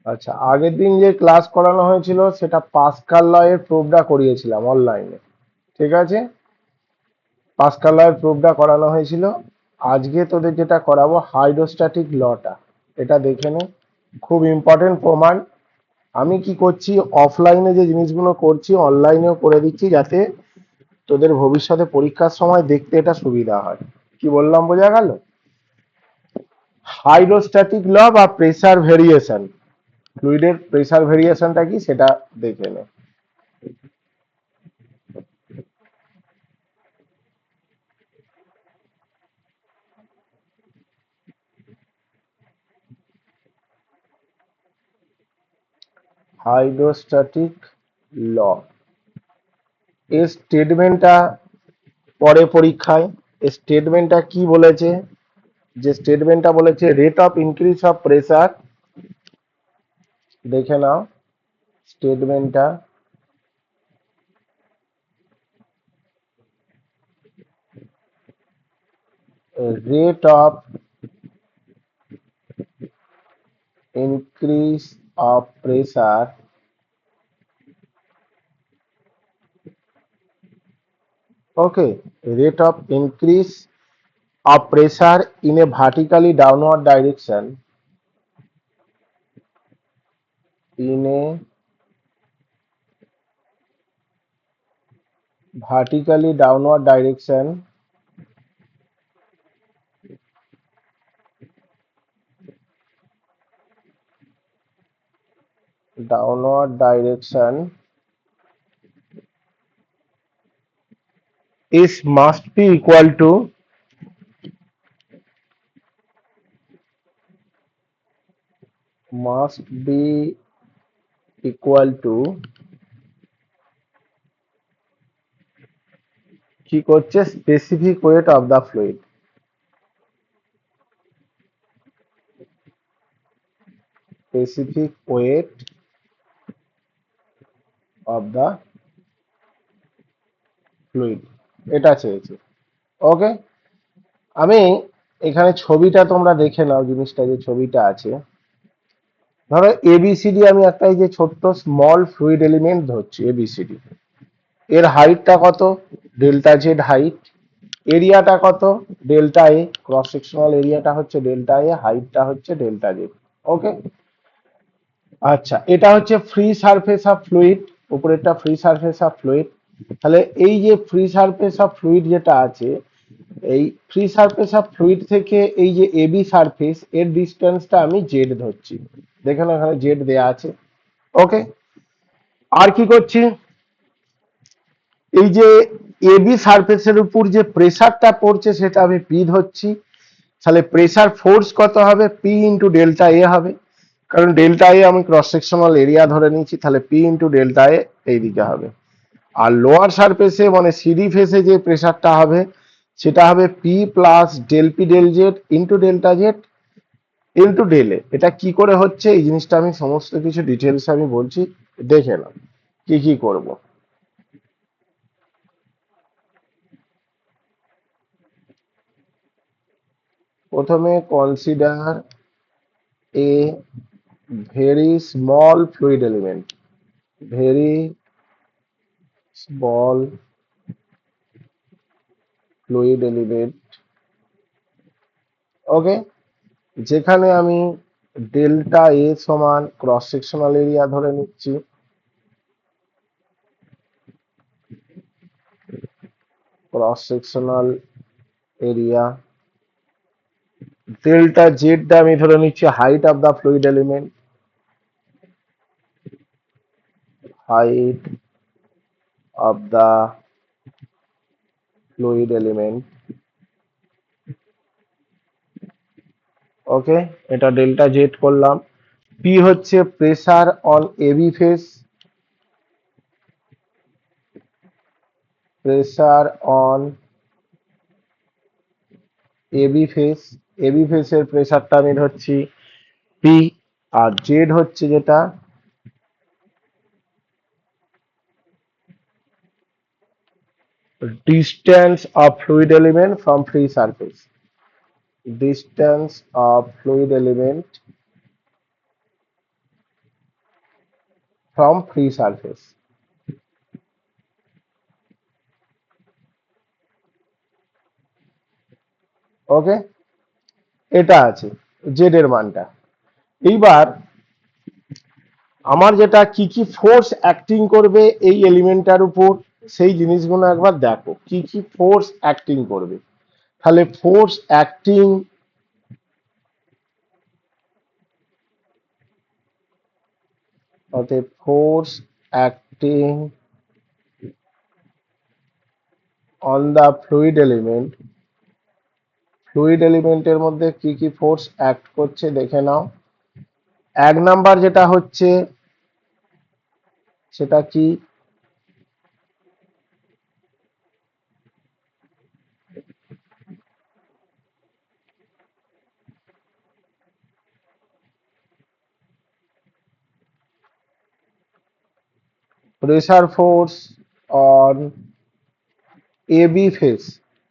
আচ্ছা, আগের দিন যে ক্লাস করানো হয়েছিল সেটা পাস্কাল ল এর প্রুফটা করিয়েছিলাম অনলাইনে। ঠিক আছে, পাস্কাল ল এর প্রুফটা করানো হয়েছিল। আজকে তোদের যেটা করাবো হাইড্রোস্ট্যাটিক লটা, এটা দেখে নে, খুব ইম্পর্টেন্ট প্রমাণ। আমি কি করছি, অফলাইনে যে জিনিসগুলো করছি অনলাইনেও করে দিচ্ছি, যাতে তোদের ভবিষ্যতে পরীক্ষার সময় দেখতে এটা সুবিধা হয়। কি বললাম, বোঝা গেল? হাইড্রোস্ট্যাটিক ল বা প্রেসার ভেরিয়েশন, ফ্লুইডের প্রেসার ভেরিয়েশনটা কি সেটা দেখে নে। হাইড্রোস্ট্যাটিক ল এর স্টেটমেন্টটা পরে পরীক্ষায়, স্টেটমেন্টটা কি বলেছে, যে স্টেটমেন্টটা বলেছে rate of increase of pressure, দেখে নাও স্টেটমেন্টটা। Rate of increase of pressure, okay, rate of increase of pressure in a vertically downward direction, in a vertically downward direction, downward direction is must be equal to কি করছে, specific weight of the fluid, specific weight of the fluid, এটা চেয়েছে। ওকে, আমি এখানে ছবিটা তোমরা দেখে নাও, জিনিসটা যে ছবিটা আছে, ধরো এবিসিডি, আমি একটা এই যে ছোট্ট স্মল ফ্লুইড এলিমেন্ট ধরছি এবিসিডি, এর হাইটটা কত, ডেল্টা জেড হাইট, এরিয়াটা কত, ডেল্টা এ, ক্রস সেকশনাল এরিয়াটা হচ্ছে ডেল্টা এ, হাইটটা হচ্ছে ডেল্টা জেড। ওকে, আচ্ছা, এটা হচ্ছে ফ্রি সারফেস অফ ফ্লুইড, উপরেরটা ফ্রি সারফেস অফ ফ্লুইড। তাহলে এই যে ফ্রি সারফেস অফ ফ্লুইড যেটা আছে, এই ফ্রি সারফেস অফ ফ্লুইড থেকে এই যে এবি সারফেস এর ডিস্টেন্সটা আমি জেড ধরছি, দেখেন এখানে জেড দেয়া আছে। ওকে, আর কি করছি, এই যে এবি সারফেসের উপর যে প্রেসারটা পড়ছে সেটা আমি পি ধরছি। তাহলে প্রেসার ফোর্স কত হবে, পি ইন্টু ডেল্টা এ হবে, কারণ ডেল্টা এ আমি ক্রস সেকশনাল এরিয়া ধরে নিয়েছি, তাহলে পি ইন্টু ডেল্টা এ এইদিকে হবে। আর লোয়ার সারফেসে মানে সিডি ফেসে যে প্রেসারটা হবে সেটা হবে P plus del P del Z into delta Z into del A. এটা কি করে হচ্ছে এই জিনিসটা আমি সমস্ত কিছু ডিটেলস আমি বলছি, দেখে নাও কি কি করব। প্রথমে consider a very small fluid element, very small fluid element, okay, যেখানে আমি ডেল্টা এ সমান ক্রস সেকশনাল এরিয়া ধরে নিচ্ছি, ক্রস সেকশনাল এরিয়া, ডেল্টা জেডটা আমি ধরে নিচ্ছি height of the fluid element, height of the fluid element. Okay, এটা ডেল্টা জেড করলাম। পি হচ্ছে pressure on AB face, pressure on AB face, AB ফেসের প্রেসারটা আমি ধরছি পি। আর জেড হচ্ছে যেটা distance of fluid element from free surface, distance of fluid element from free surface. Okay, এটা আছে জেড এর মানটা। এইবার আমার যেটা কি কি ফোর্স অ্যাক্টিং করবে এই এলিমেন্টটার উপর, সেই জিনিসগুলো একবার দেখো কি কি ফোর্স অ্যাক্টিং করবে। তাহলে ফোর্স অ্যাক্টিং অতএব force acting on the fluid element, fluid এলিমেন্টের মধ্যে কি কি ফোর্স অ্যাক্ট করছে দেখে নাও। এক নাম্বার যেটা হচ্ছে সেটা কি, pressure force on AB face.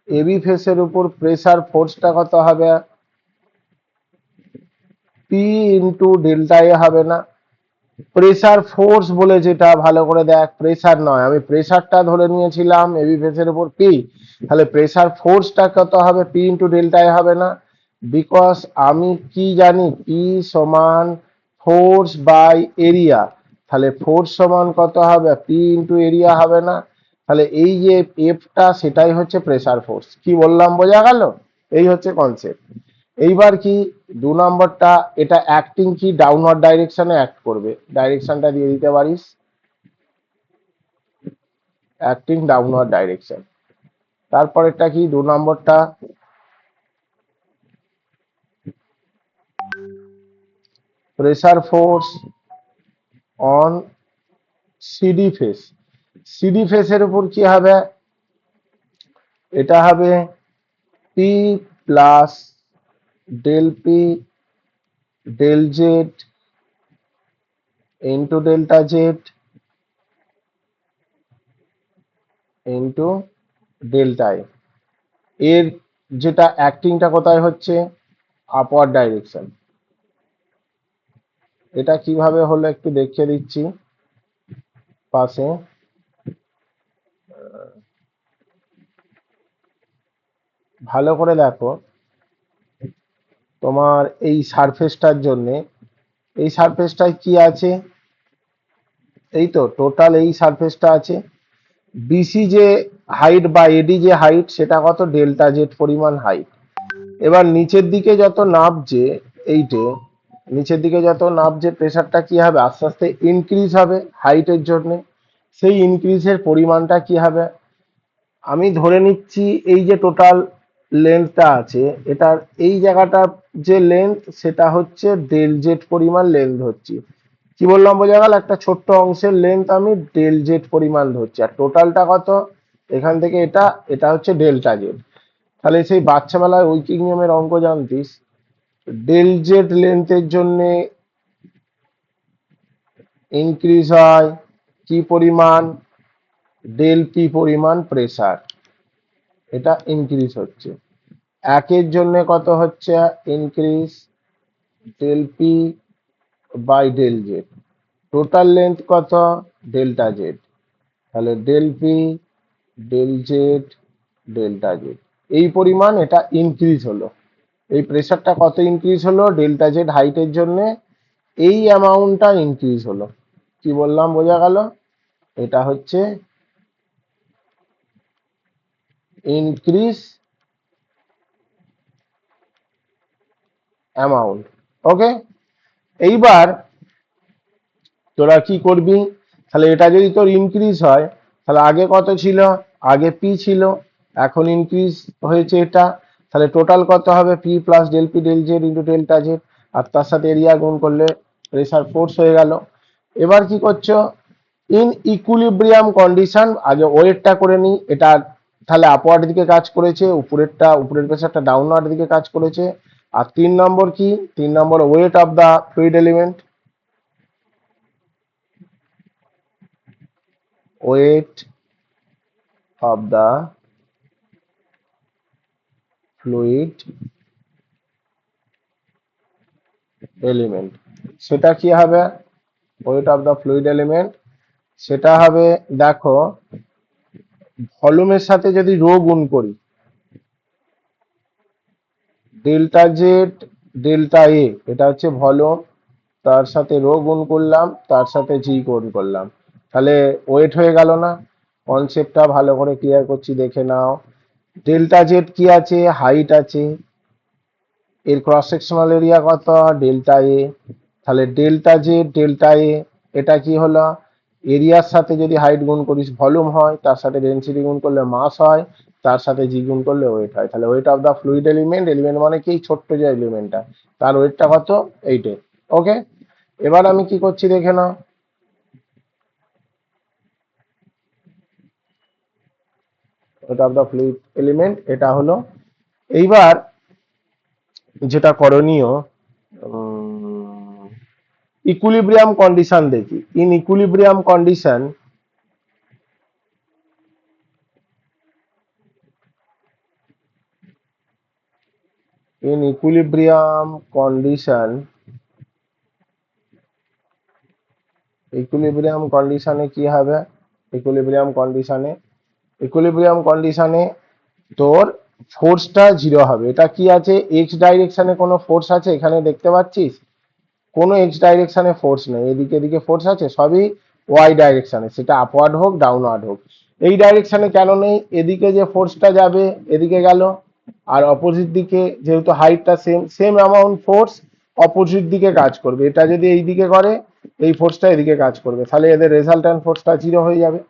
AB ফেসের উপর প্রেসার ফোর্সটা কত হবে, পি ইন্টু ডেল্টা এ হবে না। প্রেসার ফোর্স বলে যেটা ভালো করে দেখ, প্রেসার নয়, আমি প্রেসারটা ধরে নিয়েছিলাম এবি ফেসের উপর পি, তাহলে প্রেসার ফোর্সটা কত হবে, পি ইন্টু ডেল্টা এ হবে না। বিকজ আমি কি জানি, পি সমান ফোর্স বাই এরিয়া, তাহলে ফোর্স সমান কত হবে, পি ইন্টু এরিয়া হবে না। তাহলে এই যে এফটা সেটাই হচ্ছে প্রেসার ফোর্স। কি বললাম বোঝা গেল? এই হচ্ছে কনসেপ্ট। এইবার কি, দু নম্বরটা, এটা অ্যাক্টিং কি ডাউনওয়ার্ড ডাইরেকশনে অ্যাক্ট করবে, ডাইরেকশনটা দিয়ে দিতে পারিস, অ্যাক্টিং ডাউনওয়ার্ড ডাইরেকশন। তারপরেরটা কি, দু নম্বরটা, pressure force on CD face. CD ফেসের উপর কি হবে, এটা হবে P plus del P del Z into delta Z into delta A. এর যেটা অ্যাক্টিংটা কোথায় হচ্ছে, আপওয়ার্ড ডাইরেকশন। এটা কিভাবে হলো একটু দেখিয়ে দিচ্ছি পাশে। ভালো করে দেখো, তোমার এই সারফেসটার জন্য, এই সারফেসটায় কি আছে, এই তো টোটাল এই সারফেসটা আছে। বিসি যে হাইট বা এডি যে হাইট সেটা কত, ডেল্টা জেড পরিমাণ হাইট। এবার নিচের দিকে যত নামছে, এইটে নিচের দিকে যত নামছে প্রেসারটা কি হবে, আস্তে আস্তে ইনক্রিজ হবে হাইটের জন্য। সেই ইনক্রিজের পরিমাণটা কি হবে, আমি ধরে নিচ্ছি এই যে টোটাল লেন্থটা আছে, এটার এই জায়গাটার যে লেন্থ সেটা হচ্ছে ডেল জেড পরিমাণ লেন্থ ধরছি। কি বললাম বোঝা গেল, একটা ছোট্ট অংশের লেন্থ আমি ডেল জেড পরিমাণ ধরছি, আর টোটালটা কত, এখান থেকে এটা, এটা হচ্ছে ডেল্টা জেড। তাহলে সেই বাচ্চাবেলায় ঐকিক নিয়মের অঙ্ক জানতিস, ডেল জেড লেন্থের জন্য ইনক্রিজ হয় কি পরিমাণ, ডেল পি পরিমাণ প্রেসার, এটা ইনক্রিজ হচ্ছে। একের জন্য কত হচ্ছে increase, del P by del Z, total length কত, ডেল্টা জেড, তাহলে del P del Z delta Z, এই পরিমাণ এটা ইনক্রিজ হলো। এই প্রেসারটা কত ইনক্রিজ হলো, ডেল্টা জেড হাইটের জন্য এই অ্যামাউন্টটা ইনক্রিজ হলো। কি বললাম বোঝা গেল, এটা হচ্ছে ইনক্রিজ অ্যামাউন্ট। ওকে, এইবার তোরা কি করবি, তাহলে এটা যদি তোর ইনক্রিজ হয়, তাহলে আগে কত ছিল, আগে পি ছিল, এখন ইনক্রিজ হয়েছে এটা, তাহলে টোটাল কত হবে, P plus del P del Z into delta Z, আর তার সাথে এরিয়া গুণ করলে প্রেসার ফোর্স হয়ে গেল। এবার কি করছো, ইন ইকুইলিব্রিয়াম কন্ডিশন, আগে ওয়েটটা করে নিই, এটা তাহলে আপওয়ার্ড দিকে কাজ করেছে, উপরেরটা উপরের প্রেসারটা ডাউনওয়ার্ড দিকে কাজ করেছে। আর তিন নম্বর কি, তিন নম্বর weight of the fluid element, weight of the fluid element, সেটা কি হবে, weight of the fluid element সেটা হবে, দেখো ভলিউমের সাথে যদি রো গুণ করি, ডেল্টা জেড ডেল্টা এ, এটা হচ্ছে ভলিউম, তার সাথে রো গুণ করলাম, তার সাথে জি গুণ করলাম, তাহলে ওয়েট হয়ে গেল না? কনসেপ্টটা ভালো করে ক্লিয়ার করছি, দেখে নাও। ডেল্টা জেড কি আছে? হাইট আছে, এর ক্রস সেকশনাল এরিয়া কত? ডেল্টা এ। তাহলে ডেল্টা জেড ডেল্টা এ, এটা কি হলো? এরিয়ার সাথে যদি হাইট গুণ করিস ভলিউম হয়, তার সাথে ডেনসিটি গুণ করলে মাস হয়, তার সাথে জি গুণ করলে ওয়েট হয়। তাহলে wait of the fluid element, element মানে কি ছোট্ট যে এলিমেন্টটা, তার ওয়েটটা কত? এইটে। ওকে, এবার আমি কি করছি দেখে নাও। Weight of the fluid element এটা হলো। এইবার যেটা করণীয়, ইকুইলিব্রিয়াম কন্ডিশন দেখি। In equilibrium condition, in equilibrium condition, equilibrium কন্ডিশনে কি হবে? ইকুইলিব্রিয়াম কন্ডিশনে তোর ফোর্সটা জিরো হবে। এটা কি আছে? এক্স ডাইরেকশনে কোনো ফোর্স আছে এখানে দেখতে পাচ্ছিস? কোনো এক্স ডাইরেকশনে ফোর্স নেই, এদিকে এদিকে ফোর্স আছে সবই ওয়াই ডাইরেকশনে, সেটা আপওয়ার্ড হোক ডাউনওয়ার্ড হোক। এই ডাইরেকশনে কেন নেই? এদিকে যে ফোর্সটা যাবে এদিকে গেল, আর অপোজিট দিকে যেহেতু হাইটটা same, same amount force opposite দিকে কাজ করবে। এটা যদি এই দিকে করে, এই ফোর্সটা এদিকে কাজ করবে, তাহলে এদের রেজাল্ট্যান্ট ফোর্সটা জিরো হয়ে যাবে।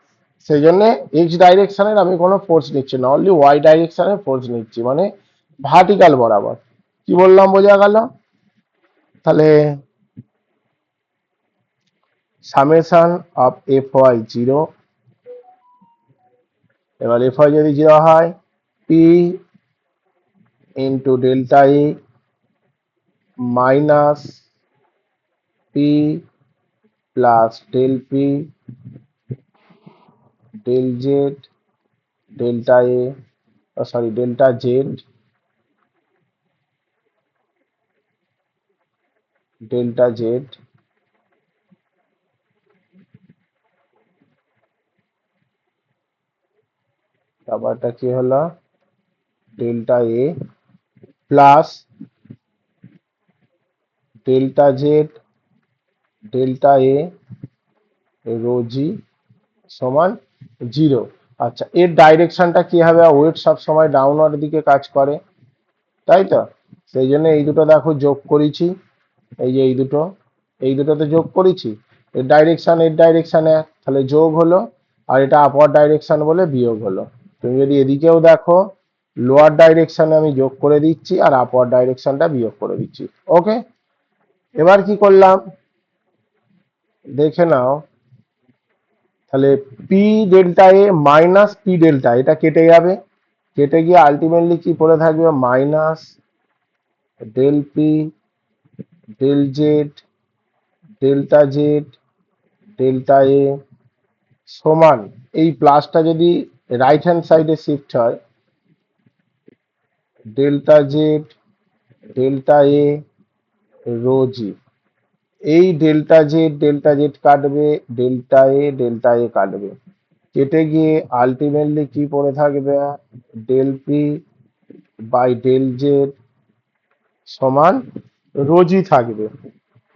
সেই জন্য এক্স ডাইরেকশনের আমি কোনো ফোর্স নিচ্ছি না, অনলি ওয়াই ডাইরেকশনের ফোর্স নিচ্ছি, মানে ভার্টিক্যাল বরাবর। কি বললাম বোঝা গেল? তাহলে summation of F Y zero, এবার এফ ওয়াই যদি জিরো হয়, P into delta E minus P plus del P del Z delta A, sorry delta Z delta Z তারপরটা কি হলো? Delta A plus delta Z delta A rho G সমান zero. আচ্ছা, এর ডাইরেকশনটা কি হবে? ওয়েট সব সময় ডাউনওয়ার্ড দিকে কাজ করে, তাই তো? সেই জন্য এই দুটো দেখো যোগ করেছি, এই যে এই দুটোতে যোগ করেছি, এর ডাইরেকশন এক, তাহলে যোগ হলো, আর এটা আপওয়ার্ড ডাইরেকশন বলে বিয়োগ হলো। তুমি যদি এদিকেও দেখো, লোয়ার ডাইরেকশনে আমি যোগ করে দিচ্ছি আর আপওয়ার্ড ডাইরেকশনটা বিয়োগ করে দিচ্ছি। ওকে, এবার কি করলাম দেখে নাও। তাহলে P delta A minus P delta, এটা কেটে যাবে, কেটে গিয়ে আলটিমেটলি কি পড়ে থাকবে? Minus del P del Z delta Z delta A সমান, এই প্লাসটা যদি রাইট হ্যান্ড সাইডে শিফট হয়, delta Z delta A rho G. এই ডেল্টা জেড কাটবে, ডেল্টা এ কাটবে, কেটে গিয়ে আলটিমেটলি কি পড়ে থাকবে? Del P by del Z সমান রোজি থাকবে।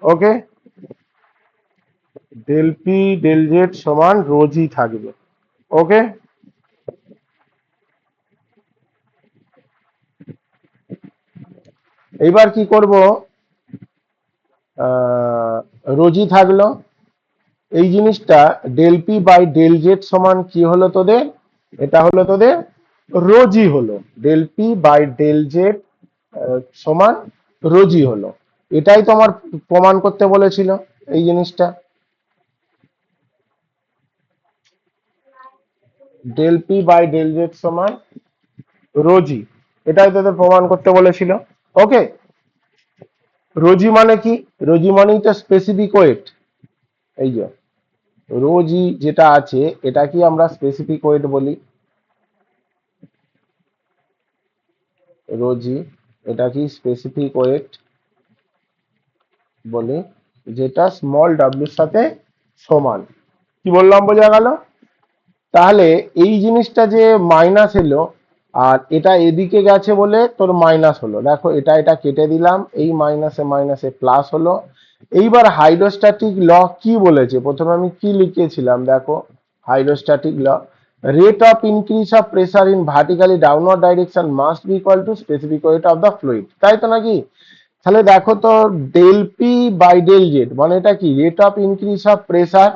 Okay, del P del Z সমান রোজি থাকবে। ওকে, এইবার কি করব? রোজি থাকলো, এই জিনিসটা del P by del Z সমান কি হলো তোদের? এটা হলো তোদের রোজি হলো, del P by del Z সমান রোজি হলো। এটাই তো আমার প্রমাণ করতে বলেছিল, এই জিনিসটা del P by del Z সমান রোজি, এটাই তোদের প্রমাণ করতে বলেছিল। ওকে, রোজি মানে কি? রোজি মানেই তো স্পেসিফিক ওয়েট। এই যে রোজি যেটা আছে, এটা কি আমরা স্পেসিফিক ওয়েট বলি? রোজি, এটা কি স্পেসিফিক ওয়েট বলে? যেটা স্মল ডাব্লিউর সাথে সমান। কি বললাম বোঝা গেল? তাহলে এই জিনিসটা যে মাইনাস এলো আর এটা এদিকে গেছে বলে তোর মাইনাস হলো, দেখো এটা এটা কেটে দিলাম, এই মাইনাসে মাইনাসে প্লাস হলো। এইবার হাইড্রোস্ট্যাটিক ল কি বলেছে, প্রথমে আমি কি লিখেছিলাম দেখো, hydrostatic law, rate of increase of pressure in vertically downward direction must be equal to specific weight of the fluid, তাই তো নাকি? তাহলে দেখো তো, del P by del Z মানে এটা কি, rate of increase of pressure,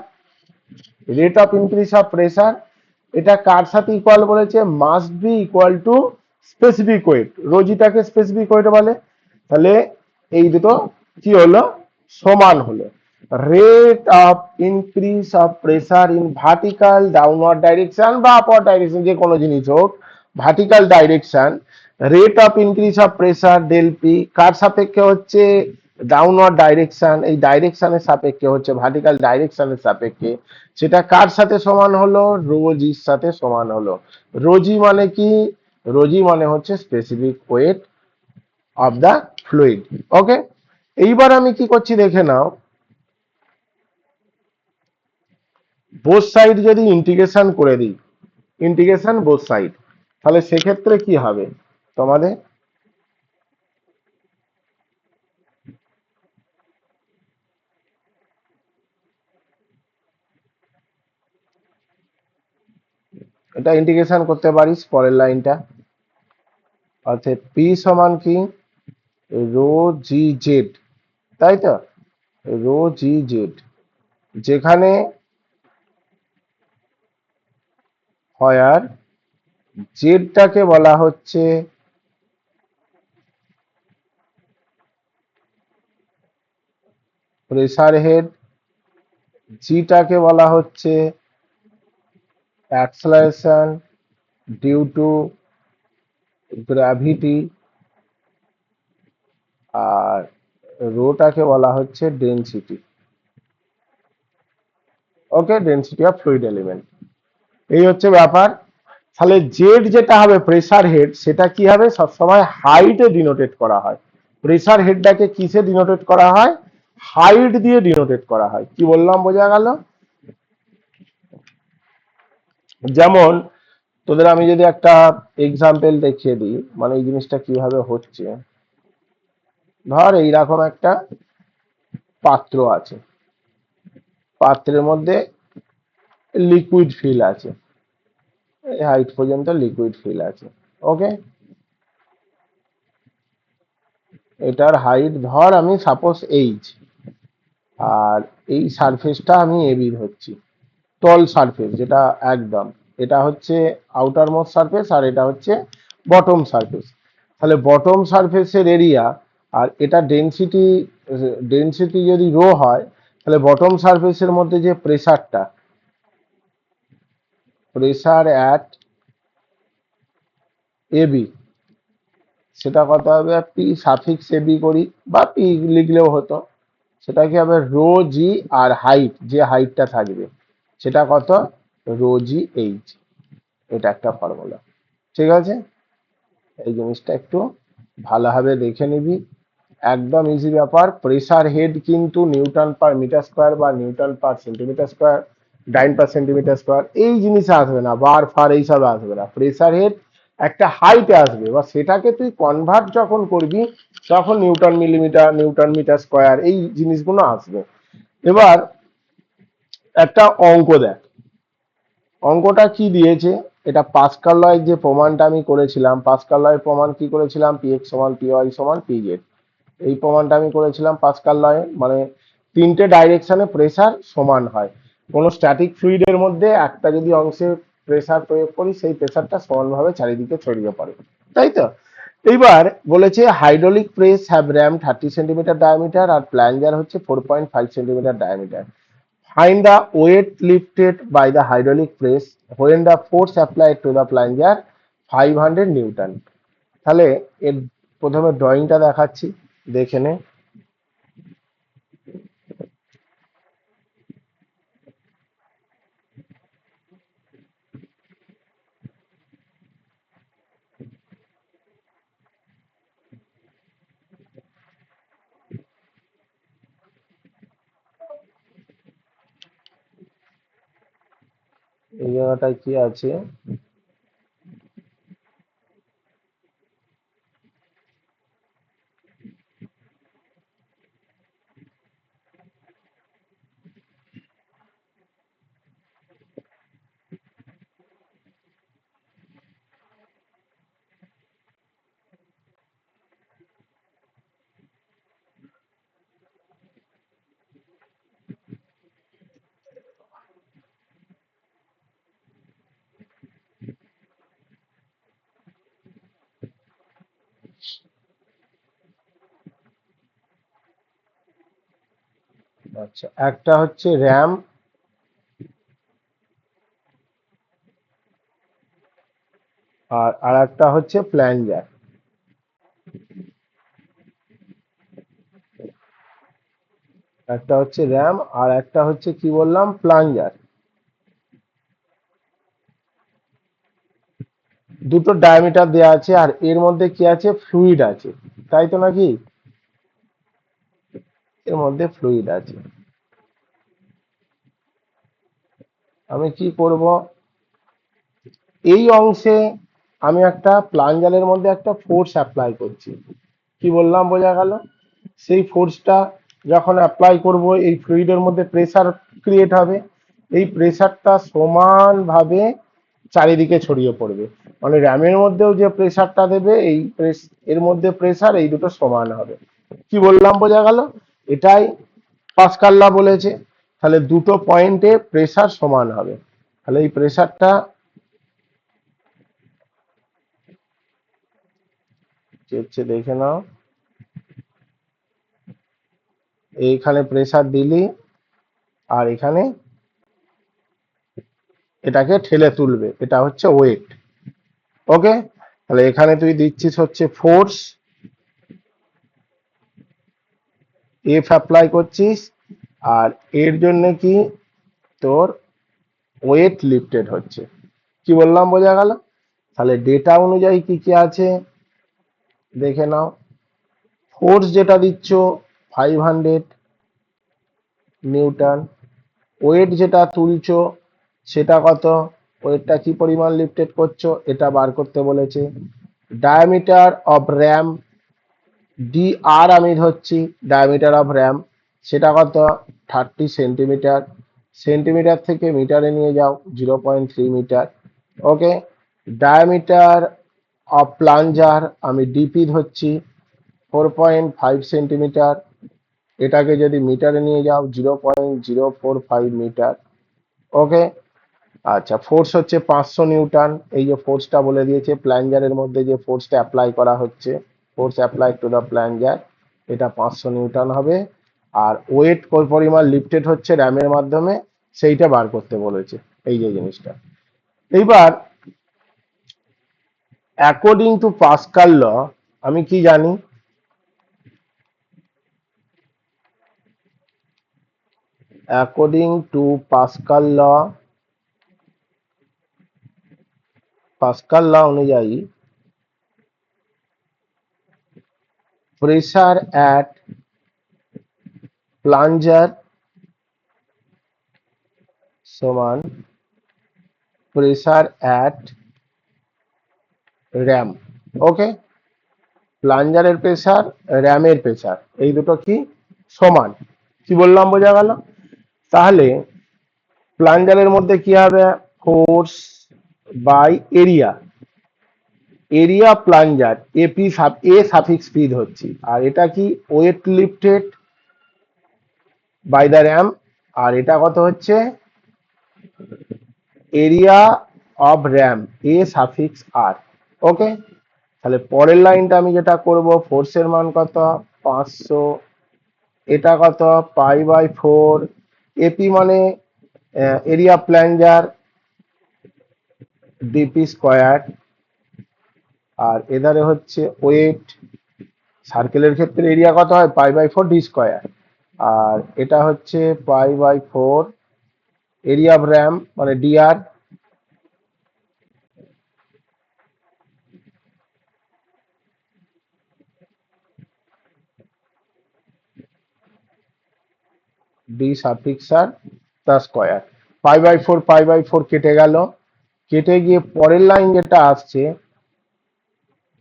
rate of increase of pressure, এটা কার সাথে ইকুয়াল বলেছে, must be equal to specific weight, রোজিটাকে স্পেসিফিক ওয়েট বলে। তাহলে এই দুটো কি হলো, সমান হলো। Rate of increase of pressure in vertical downward direction বা আপওয়ার্ড ডাইরেকশন, যে কোনো জিনিস হোক, vertical direction, rate of increase of pressure del P কার সাপেক্ষে হচ্ছে, ডাউনওয়ার্ড ডাইরেকশন, এই ডাইরেকশনের সাপেক্ষে হচ্ছে, ভার্টিক্যাল ডাইরেকশনের সাপেক্ষে, সেটা কার সাথে সমান হলো, রো জির সাথে সমান হলো। রোজি মানে কি, রোজি মানে হচ্ছে specific weight of the fluid. Okay, এইবার আমি কি করছি দেখে নাও, বোথ সাইড যদি ইন্টিগ্রেশন করে দিই, ইন্টিগ্রেশন বোথ সাইড, তাহলে সেক্ষেত্রে কি হবে তোমাদের, এটা ইন্টিগ্রেশন করতে পারিস পরের লাইনটা, অর্থাৎ পি সমান কি, রো জি জেড, তাই তো, রো জি জেড, যেখানে হয়ার জেডটাকে বলা হচ্ছে প্রেসার হেড, জিটাকে বলা হচ্ছে অ্যাক্সেলারেশন ডিউ টু গ্র্যাভিটি, আর রোটাকে বলা হচ্ছে density. Okay, density of fluid element, এই হচ্ছে ব্যাপার। তাহলে জেড যেটা হবে প্রেসার হেড, সেটা কি হবে, সবসময় হাইটে ডিনোটেট করা হয়। প্রেসার হেডটাকে কিসে ডিনোটেট করা হয়, হাইট দিয়ে ডিনোটেট করা হয়। কি বললাম বোঝা গেল? যেমন তোদের আমি যদি একটা এক্সাম্পল দেখিয়ে দিই, মানে এই জিনিসটা কিভাবে হচ্ছে, ধর এইরকম একটা পাত্র আছে, পাত্রের মধ্যে লিকুইড ফিল আছে, এই হাইট পর্যন্ত লিকুইড ফিল আছে। ওকে, এটার হাইট ধর আমি সাপোজ এইচ, আর এই সারফেসটা আমি এবি ধরছি, তল সারফেস যেটা একদম, এটা হচ্ছে আউটার মোস্ট সারফেস আর এটা হচ্ছে বটম সারফেস। তাহলে বটম সারফেসের এরিয়া আর এটা ডেনসিটি, ডেনসিটি যদি রো হয়, তাহলে বটম সারফেসের মধ্যে যে প্রেসারটা, প্রেসার অ্যাট এবি, সেটা কত হবে, পি সাফিক্স এবি করি বা পি লিখলেও হতো, সেটা কি হবে, রো জি, আর হাইট যে হাইটটা থাকবে সেটা কত, রো জি এইচ, এটা একটা ফর্মুলা। ঠিক আছে, এই জিনিসটা একটু ভালোভাবে দেখে নিবি, একদম ইজি ব্যাপার। প্রেসার হেড কিন্তু নিউটন পার মিটার স্কোয়ার বা নিউটন পার সেন্টিমিটার স্কোয়ার, ডাইন পার সেন্টিমিটার স্কোয়ার, এই জিনিসে আসবে না, বার ফার এইসব আসবে না। প্রেসার হেড একটা হাইটে আসবে, বা সেটাকে তুই কনভার্ট যখন করবি তখন newton millimetre, newton metre square, এই জিনিসগুলো আসবে। এবার একটা অঙ্ক দেখ, অঙ্কটা কি দিয়েছে, এটা পাস্কাল লয়ের যে প্রমাণটা আমি করেছিলাম, পাস্কাল লয়ের প্রমাণ কি করেছিলাম, পি এক্স সমান পি ওয়াই সমান পি জেড, এই প্রমাণটা আমি করেছিলাম পাস্কাল লয়ে, মানে তিনটে ডাইরেকশনে প্রেসার সমান হয়, কোনো স্ট্যাটিক ফ্লুইডের মধ্যে একটা যদি অংশে প্রেসার প্রয়োগ করি, সেই প্রেসারটা সমানভাবে চারিদিকে ছড়িয়ে পড়ে, তাই তো? এইবার বলেছে hydraulic press have ram 30 centimetre diameter আর প্ল্যাঞ্জার হচ্ছে 4.5 centimetre diameter, find the weight lifted by the hydraulic press when the force applied to the plunger 500 Newton. তাহলে এর প্রথমে ড্রয়িংটা দেখাচ্ছি, দেখে নে। এই জায়গাটায় কি আছে? আচ্ছা, একটা হচ্ছে র্যাম, আর আরেকটা হচ্ছে প্ল্যানজার। একটা হচ্ছে র্যাম আর একটা হচ্ছে কি বললাম, প্লাঞ্জার। দুটো ডায়ামিটার দেওয়া আছে আর এর মধ্যে কি আছে, ফ্লুইড আছে, তাই তো নাকি? এর মধ্যে ফ্লুইড আছে। আমি কি করব, এই অংশে আমি একটা প্লাঞ্জারের মধ্যে একটা ফোর্স অ্যাপ্লাই করছি। কি বললাম, বোঝা গেল? সেই ফোর্সটা যখন অ্যাপ্লাই করব, এই ফ্লুইডের মধ্যে প্রেসার ক্রিয়েট হবে। এই প্রেসারটা সমানভাবে চারিদিকে ছড়িয়ে পড়বে। মানে র্যামের মধ্যেও যে প্রেসারটা দেবে, এর মধ্যে প্রেসার এই দুটো সমান হবে। কি বললাম, বোঝা গেল? এটাই পাস্কাল ল বলেছে। তাহলে দুটো পয়েন্টে প্রেসার সমান হবে। তাহলে এই প্রেসারটা হচ্ছে, দেখে নাও, এইখানে প্রেসার দিলি আর এখানে এটাকে ঠেলে তুলবে, এটা হচ্ছে ওয়েট। ওকে, তাহলে এখানে তুই দিচ্ছিস হচ্ছে ফোর্স, এফ অ্যাপ্লাই করছিস, আর এর জন্য কি তোর ওয়েট লিফটেড হচ্ছে। কি বললাম, বোঝা গেল? তাহলে ডেটা অনুযায়ী কি কি আছে দেখে নাও। ফোর্স যেটা দিচ্ছ 500 নিউটন, ওয়েট যেটা তুলছো সেটা কত, ওয়েটটা কি পরিমাণ লিফটেড করছো এটা বার করতে বলেছে। ডায়ামিটার অফ র্যাম, ডি আর আমি ধরছি, ডায়ামিটার অফ র্যাম সেটা কত, 30 সেন্টিমিটার। সেন্টিমিটার থেকে মিটারে নিয়ে যাও, 0.3 metre. Okay, diameter of plunger আমি ডিপি ধরছি, 4.5 সেন্টিমিটার। এটাকে যদি মিটারে নিয়ে যাও, 0.045 মিটার। ওকে, আচ্ছা, ফোর্স হচ্ছে 500 নিউটন। এই যে ফোর্সটা বলে দিয়েছে, প্ল্যাঞ্জারের মধ্যে যে ফোর্সটা অ্যাপ্লাই করা হচ্ছে, ফোর্স অ্যাপ্লাই টু দ্য প্ল্যাঞ্জার, এটা 500 নিউটন হবে। আর ওয়েট কত পরিমাণ লিফটেড হচ্ছে র্যামের মাধ্যমে, সেইটা বার করতে বলেছে। এই যে জিনিসটা, এইবার অ্যাকর্ডিং টু পাস্কাল ল আমি কি জানি, অ্যাকর্ডিং টু পাস্কাল ল অনুযায়ী প্রেসার অ্যাট প্লাঞ্জার সমান প্রেসার অ্যাট র্যাম। ওকে, প্লাঞ্জারের প্রেসার, র্যামের প্রেসার, এই দুটো কি সমান। কি বললাম, বোঝা গেল? তাহলে প্লাঞ্জারের মধ্যে কি হবে, force by area, area plunger AP A suffix P ধরছি, আর এটা কি weight lifted by the ram, আর এটা কত হচ্ছে area of ram A suffix R. Okay, তাহলে পরের লাইনটা আমি যেটা করব, ফোর্সের মান কত, 500, এটা কত, পাই/4, এপি মানে এরিয়া প্ল্যাঞ্জার ডিপি স্কোয়ার, আর এধারে হচ্ছে ওয়েট। সার্কেলের ক্ষেত্রে এরিয়া কত হয়, পাই/4 ডি স্কোয়ার, আর এটা হচ্ছে পাই/4 এরিয়া অফ র্যাম মানে ডিআর, ডি সাফিক্স আর তা স্কোয়ার। পাই বাই ফোর কেটে গেল, কেটে গিয়ে পরের লাইন যেটা আসছে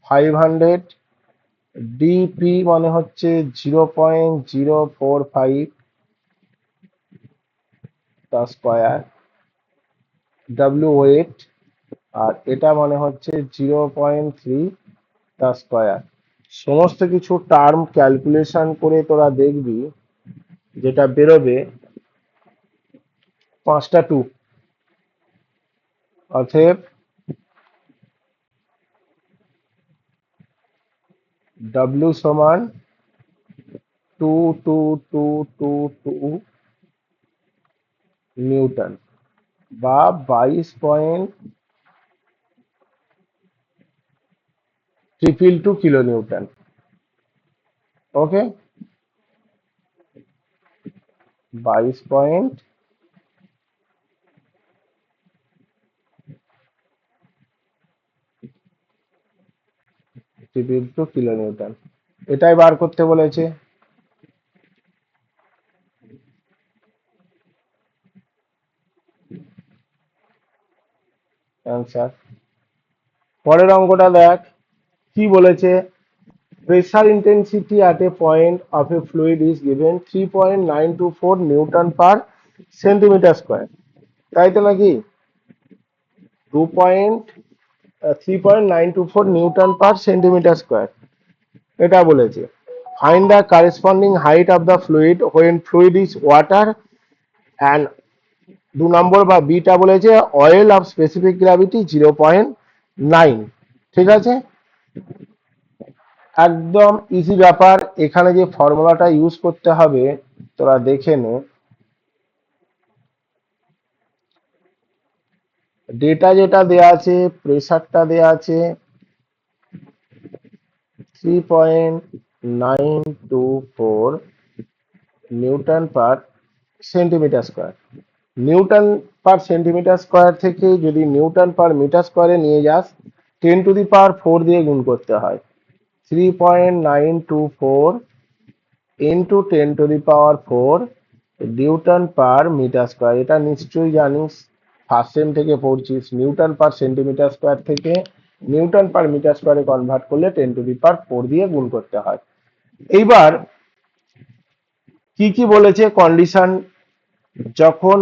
500 ডিপি মানে হচ্ছে 0.045 তা স্কোয়ার, ডাব্লিউ ওয়েট, আর এটা মানে হচ্ছে 0.3 তা স্কোয়ার। সমস্ত কিছু টার্ম ক্যালকুলেশন করে তোরা দেখবি যেটা বেরোবে 5টা 2। অতএব ডাব্লিউ সমান 22222 নিউটন বা 22.222 কিলো নিউটন। ওকে, 22.222 কিলো নিউটন, এটাই বার করতে বলেছে। অ্যান্সার। পরের অঙ্কটা দেখ কি বলেছে। Pressure intensity at a point of A fluid is given 3.924 Newton per centimetre square. তাই তো নাকি? 3.924 নিউটন পার সেন্টিমিটার স্কোয়ার এটা বলেছে। Find the corresponding height of the fluid when fluid is water and 2 নম্বর বা বিটা বলেছে oil of specific gravity 0.9। ঠিক আছে, একদম ইজি ব্যাপার। এখানে যে ফর্মুলাটা ইউজ করতে হবে তোরা দেখে নে। ডেটা যেটা দেয়া আছে, প্রেসারটা দেয়া আছে 3.924 Newton per centimetre square. Newton per centimetre square থেকে যদি নিউটন পার মিটার স্কোয়ারে নিয়ে যাস 10⁴ দিয়ে গুণ করতে হয়। 3.924 into 10⁴ newton per metre square. এটা নিশ্চয়ই জানিস, ফার্স্ট সেম থেকে পড়ছিস। নিউটন পার সেন্টিমিটার স্কোয়ার থেকে নিউটন পার মিটার স্কোয়ারে কনভার্ট করলে 10⁴ দিয়ে গুণ করতে হয়। এইবার কি কি বলেছে কন্ডিশন, যখন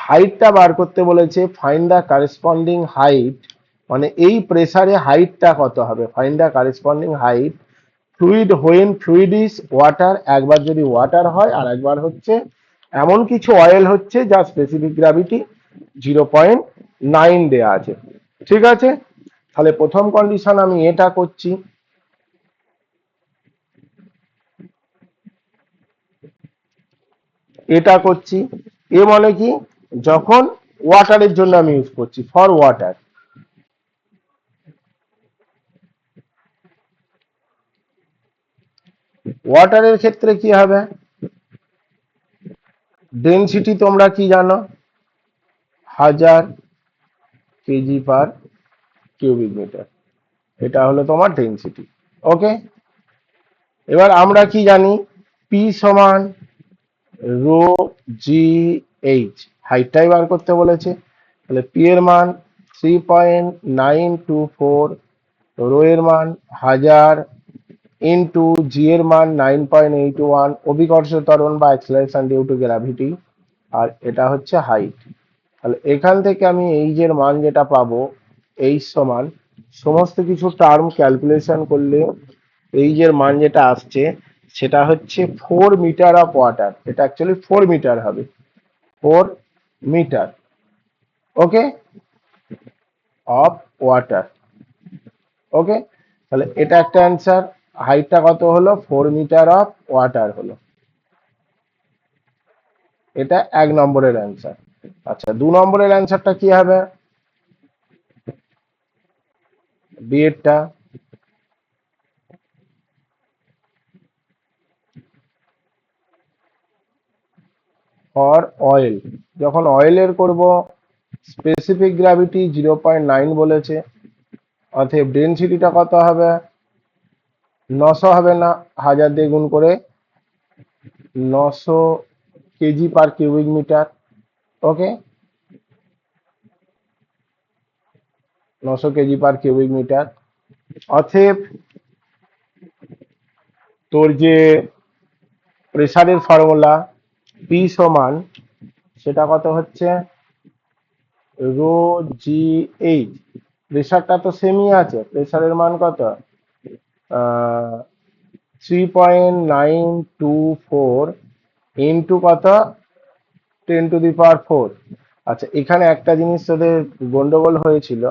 হাইটটা বার করতে বলেছে ফাইন্ড দ্য কারেসপন্ডিং হাইট, মানে এই প্রেসারে হাইটটা কত হবে, find the corresponding height fluid when fluid is water, একবার যদি ওয়াটার হয় আর একবার হচ্ছে এমন কিছু অয়েল হচ্ছে যার স্পেসিফিক গ্র্যাভিটি 0.9 দেয়া আছে। ঠিক আছে, তাহলে প্রথম কন্ডিশন আমি এটা করছি। এটা করছি, এ মানে কি, যখন ওয়াটারের জন্য আমি ইউজ করছি, ফর ওয়াটার। ওয়াটারের ক্ষেত্রে কি হবে, ডেনসিটি তোমরা কি জানো, 1000 kg/cubic meter, এটা হলো তোমার ডেনসিটি। ওকে, এবার আমরা কি জানি, পি সমান রো জি এইচ, হাইটটাই বার করতে বলেছে। তাহলে পি এর মান 3.924, রো এর মান 1000 ইন্টু জি এর মান 9.81, অভিকর্ষ ত্বরণ বা অ্যাক্সিলারেশন ডিউ টু গ্র্যাভিটি, আর এটা হচ্ছে হাইট। তাহলে এখান থেকে আমি এইচ এর মান যেটা পাবো, এইচ সমান সমস্ত কিছু টার্ম ক্যালকুলেশন করলে এইচ এর মান যেটা আসছে সেটা হচ্ছে 4 মিটার অফ ওয়াটার। এটা অ্যাকচুয়ালি 4 মিটার হবে, 4 metre. Okay, of water. Okay, তাহলে এটা একটা অ্যান্সার। হাইটটা কত হলো, 4 মিটার অফ ওয়াটার হলো। এটা 1 নম্বরের অ্যান্সার। আচ্ছা, 2 নম্বরের অ্যান্সারটা কি হবে, বি এরটা। ফর অয়েল, যখন অয়েলের করব স্পেসিফিক গ্র্যাভিটি 0.9 বলেছে, অতএব ডেনসিটিটা কত হবে, 900 হবে না, 1000 দিয়ে গুণ করে 900 kg/cubic meter। ওকে, 900 কেজি পার কিউবিক মিটার। অতএব তোর যে প্রেসারের ফর্মুলা পি সমান, সেটা কত হচ্ছে, রো জি এইচ। প্রেসারটা তো সেমই আছে, প্রেসারের মান কত, 3.924 ইন্টু কত, 10⁴। আচ্ছা, এখানে একটা জিনিস তোদের গন্ডগোল হয়েছিল,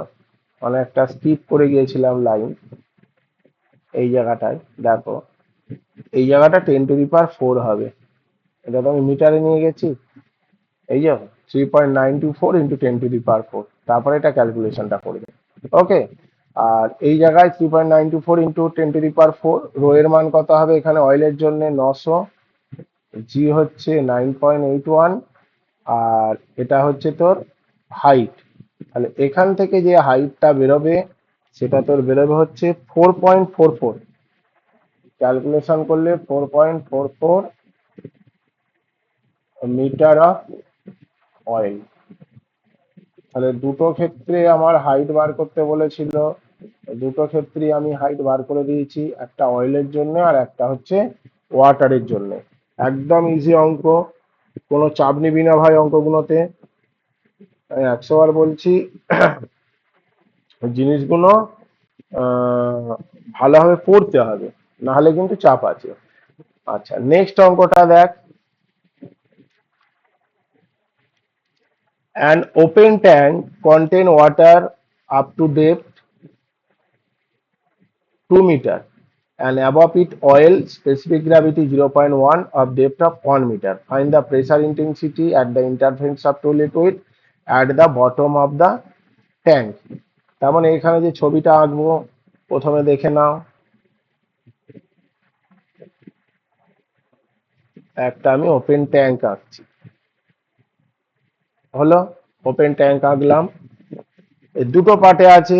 মানে একটা স্কিপ করে গিয়েছিলাম লাইন। এই জায়গাটায় দেখো, এই জায়গাটা 10⁴ হবে, এটা তো আমি মিটারে নিয়ে গেছি। এই যে 3.924 ইন্টু 10⁴, তারপরে এটা ক্যালকুলেশনটা করবে। ওকে, আর এই জায়গায় 3.924 ইন্টু 10⁴, রো এর মান কত হবে এখানে অয়েলের জন্য 900, জি হচ্ছে 9.81, আর এটা হচ্ছে তোর হাইট। তাহলে এখান থেকে যে হাইটটা বেরোবে সেটা তোর বেরোবে হচ্ছে 4.44, ক্যালকুলেশন করলে 4.44 মিটার অফ অয়েল। তাহলে দুটো ক্ষেত্রে আমার হাইট বার করতে বলেছিল, দুটো ক্ষেত্রে আমি হাইট বার করে দিয়েছি, একটা অয়েলের জন্য আর একটা হচ্ছে ওয়াটারের জন্য। একদম ইজি অঙ্ক, কোনো চাপ নিবি না ভাই অঙ্কগুলোতে, আমি 100 বার বলছি। জিনিসগুলো ভালোভাবে পড়তে হবে, না হলে কিন্তু চাপ আছে। আচ্ছা, নেক্সট অঙ্কটা দেখ। An open tank contain water up to depth 2 meter and above it oil, specific gravity 0.1 of depth of 1 meter. Find the pressure intensity at the interface of two liquid at the bottom of the tank. তার মানে এখানে যে ছবিটা আঁকবো, প্রথমে দেখে নাও, একটা আমি ওপেন ট্যাঙ্ক আঁকছি, হলো ওপেন ট্যাঙ্ক আঁকলাম। এই দুটো পার্টে আছে,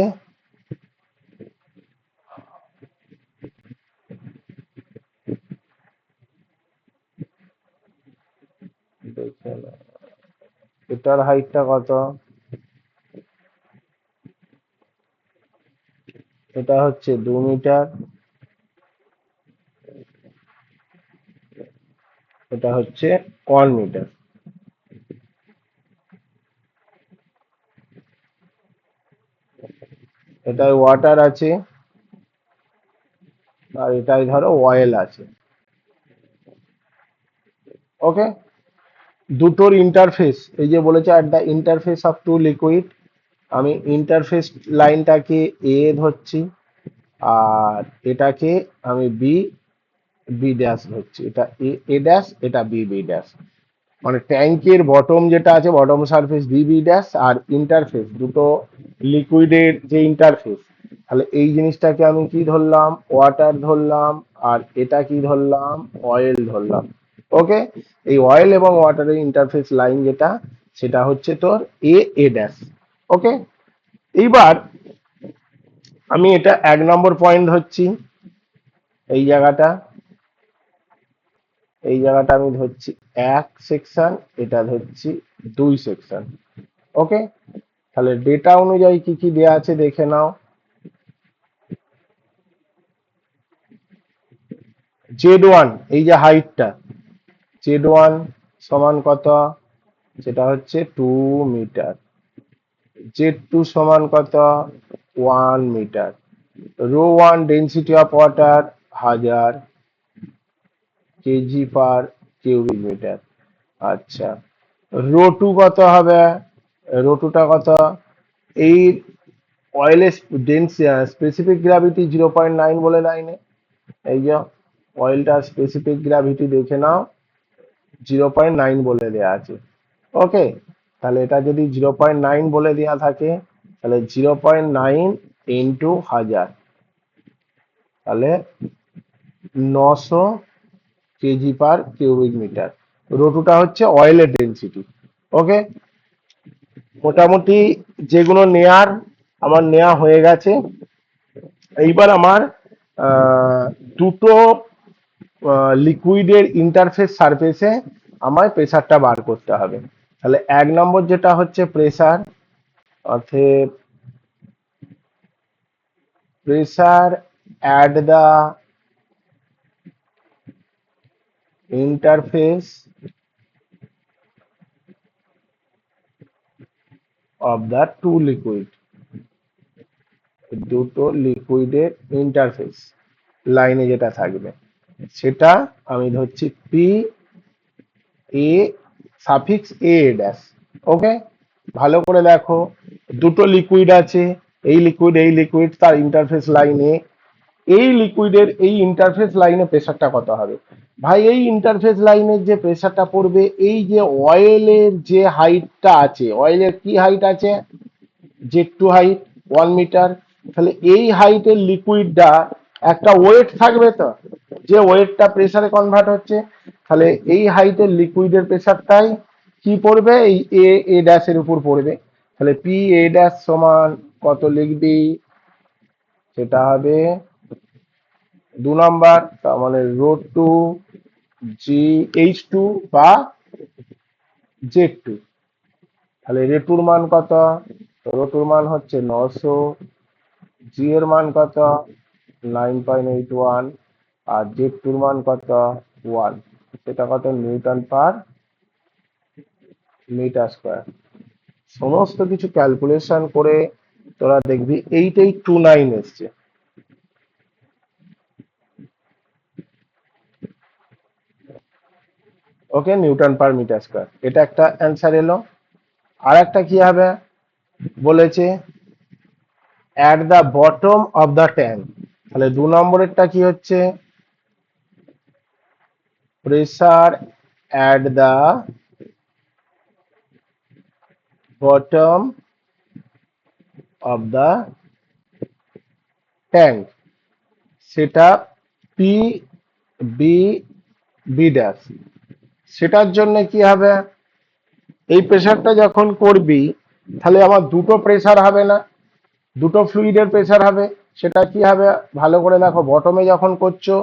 এটার হাইটটা কত, এটা হচ্ছে 2 মিটার, এটা হচ্ছে 1 মিটার। এটায় ওয়াটার আছে আর এটাই ধরো অয়েল আছে। ওকে, দুটোর ইন্টারফেস, এই যে বলেছে at the interface of two liquid, আমি ইন্টারফেস লাইনটাকে এ ধরছি, আর এটাকে আমি বি বি ড্যাশ ধরছি, এটা এ এ ড্যাশ, এটা বি বি ড্যাশ। মানে ট্যাঙ্কের বটম যেটা আছে, bottom surface B B dash, আর ইন্টারফেস দুটো লিকুইডের যে ইন্টারফেস, তাহলে এই জিনিসটাকে আমি কি ধরলাম, ওয়াটার ধরলাম, আর এটা কি ধরলাম, অয়েল ধরলাম। ওকে, এই অয়েল এবং ওয়াটারের ইন্টারফেস লাইন যেটা, সেটা হচ্ছে তোর এ এ ড্যাশ। ওকে, এইবার আমি এটা 1 নম্বর পয়েন্ট ধরছি, এই জায়গাটা, এই জায়গাটা আমি ধরছি 1 সেকশন, এটা ধরছি 2 সেকশন। ওকে, তাহলে ডেটা অনুযায়ী কি কি দেয়া আছে দেখে নাও। Z1, এই যে হাইটটা, Z1 সমান কত, সেটা হচ্ছে 2 মিটার। Z2 সমান কত, 1 metre. ρ1 density of water 1000 kg per cubic metre. আচ্ছা, ρ2 কত হবে, ρ2টা কত, এই অয়েলের স্পেসিফিক গ্র্যাভিটি 0.9 বলে দেয়নি, এই যে অয়েলটা স্পেসিফিক গ্র্যাভিটি দেখে নাও, 0.9 বলে দেয়া আছে। ওকে, তাহলে এটা যদি 0.9 বলে দেয়া থাকে, তাহলে 0.9 ইন্টু 1000, তাহলে 900 কেজি পার কিউবিক মিটার। রোটুটা হচ্ছে অয়েলের ডেন্সিটি। ওকে, মোটামুটি যেগুলো নেয়ার আমার নেওয়া হয়ে গেছে। এইবার আমার দুটো লিকুইডের ইন্টারফেস সারফেসে আমায় প্রেসারটা বার করতে হবে। তাহলে 1 নম্বর যেটা হচ্ছে প্রেসার, অর্থাৎ pressure at the interface of the two liquid, দুটো লিকুইডের ইন্টারফেস লাইনে যেটা থাকবে সেটা আমি ধরছি P A suffix A dash. Okay, ভালো করে দেখো, দুটো লিকুইড আছে, এই লিকুইড তার ইন্টারফেস লাইনে, এই লিকুইডের এই ইন্টারফেস লাইনে প্রেসারটা কত হবে? ভাই এই ইন্টারফেস লাইনের যে প্রেসারটা পড়বে, এই যে অয়েলের যে হাইটটা আছে, অয়েলের কি হাইট আছে, জেড টু হাইট 1 মিটার, তাহলে এই হাইটের লিকুইডটা একটা ওয়েট থাকবে তো, যে ওয়েটটা প্রেসারে কনভার্ট হচ্ছে, তাহলে এই হাইটের লিকুইডের প্রেসারটাই কি পড়বে, এই এ এ ড্যাশের উপর পড়বে। তাহলে পি এ ড্যাশ সমান কত লিখবি, সেটা হবে 2 নম্বর, তার মানে রো 2 জি এইচ 2 বা জেড 2। তাহলে রে 2 মান কত, রো 2 মান হচ্ছে 900, জি এর মান কত 9.81, আর জেড 2 মান কত 1, সেটা কত নিউটন পার মিটার স্কোয়ার। সমস্ত কিছু ক্যালকুলেশন করে তোরা দেখবি 8829 এসছে। ওকে, নিউটন পার মিটার স্কোয়ার, এটা একটা অ্যান্সার এলো। আর একটা কি হবে বলেছে, at the bottom of the tank, তাহলে 2 নম্বরেরটা কি হচ্ছে, pressure at the bottom of the tank, সেটা পি বি বি ড্যাশ। সেটার জন্য কি হবে, এই প্রেসারটা যখন করবি তাহলে আমার দুটো প্রেসার হবে না, দুটো ফ্লুইডের প্রেসার হবে। সেটা কি হবে ভালো করে দেখো, বটমে যখন করছো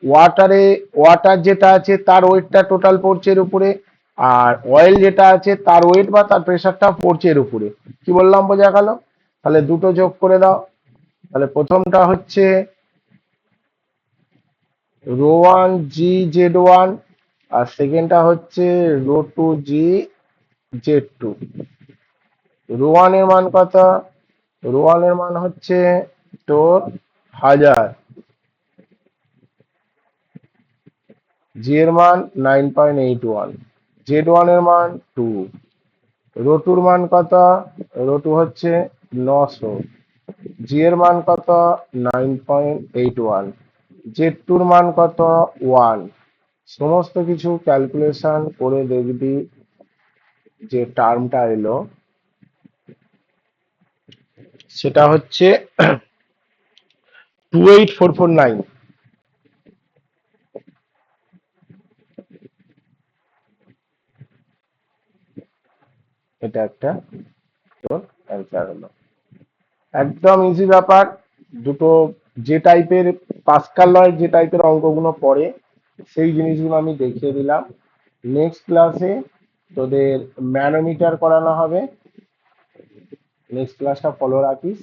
ওয়াটার যেটা আছে তার ওয়েটটা টোটাল পড়ছে এর উপরে, আর অয়েল যেটা আছে তার ওয়েট বা তার প্রেসারটা পড়ছে এর উপরে। কি বললাম, বোঝা গেল? তাহলে দুটো যোগ করে দাও। তাহলে প্রথমটা হচ্ছে ρ1 জি জেড 1, আর সেকেন্ডটা হচ্ছে ρ2 জি জেড 2। ρ1 এর মান কত, ρ1 এর মান হচ্ছে তোর 1000, জি এর মান 9.81, জেড 1 এর মান 2, রো 2 মান কত, রো 2 হচ্ছে 900, জি এর মান কত 9.81, জেড 2 মান কত 1। সমস্ত কিছু ক্যালকুলেশন করে দেখবি যে টার্মটা এলো সেটা হচ্ছে 28449। এটা একটা তোর অ্যান্সার হলো, একদম ইজি ব্যাপার। দুটো যে টাইপের পাস্কাল লয় যে টাইপের অঙ্কগুলো পড়ে সেই জিনিসগুলো আমি দেখিয়ে দিলাম। নেক্সট ক্লাসে তোদের ম্যানোমিটার করানো হবে, নেক্সট ক্লাসটা ফলো রাখিস।